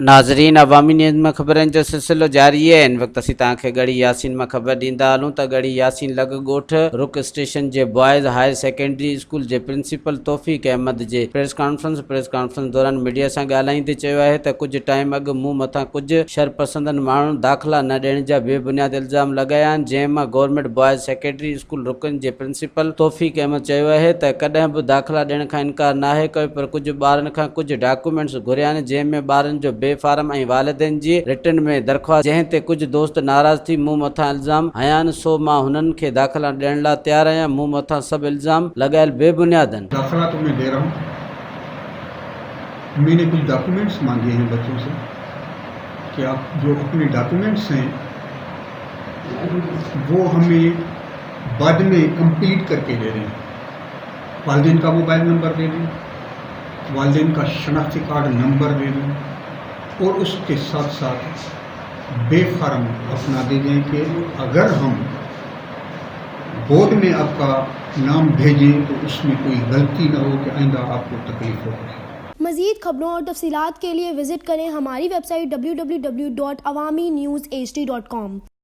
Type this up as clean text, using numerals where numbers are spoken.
नाज़रीन, अवामी न्यूज़ में ख़बरनि जो सिलसिलो जारी है। इन वक्त असीं तव्हांखे गढ़ी यासीन में ख़बर ॾींदा हलूं त गढ़ी यासीन लॻ ॻोठ रुक स्टेशन जे बॉयज़ हायर सेकेंडरी स्कूल जे प्रिंसिपल तौफ़ीक अहमद जे प्रेस कॉन्फ्रेंस दौरान मीडिया सां ॻाल्हाईंदे चयो आहे त कुझु टाइम अॻु मूं मथां कुझु शरपसंदनि माण्हुनि दाख़िला न ॾियण जा बेबुनियाद इल्ज़ाम लॻाया आहिनि, जंहिंमां गवर्नमेंट बॉयज़ सेकेंडरी स्कूल रुकन जे प्रिंसिपल तौफ़ीक अहमद चयो आहे त कॾहिं बि दाख़िला ॾियण खां इनकार नाहे कयो, पर कुझु ॿारनि खां कुझु डॉक्यूमेंट्स घुरिया आहिनि, जंहिंमें ॿारनि जो फारम ऐं वालिदैन जी रिटर्न में दरख़्वास्त, जंहिं ते कुछ दोस्त नाराज़ थी मूं मथां इल्ज़ाम हया आहिनि, सो मां हुननि खे दाख़िला ॾियण लाइ तैयार आहियां। मूं मथां सभु इल्ज़ाम लॻायल बेबुनियाद आहिनि। दाखिला तो मैं दे रहा हूँ। मैंने कुछ डॉक्यूमेंट्स मांगे हैं बच्चों से कि आप जो अपने डॉक्यूमेंट्स हैं वो हमें बाद में कंप्लीट करके दे दें। वालिदैन का मोबाइल नंबर दे दें, वालिदैन का शनाख्ती कार्ड नंबर दे दें और उसके साथ साथ बेफारम अपना दे दें कि अगर हम बोर्ड में आपका नाम भेजें तो उसमें कोई गलती ना हो कि आइंदा आपको तकलीफ हो। मज़ीद खबरों और तफसीलात के लिए विजिट करें हमारी वेबसाइट www.awamiNewsHD.com।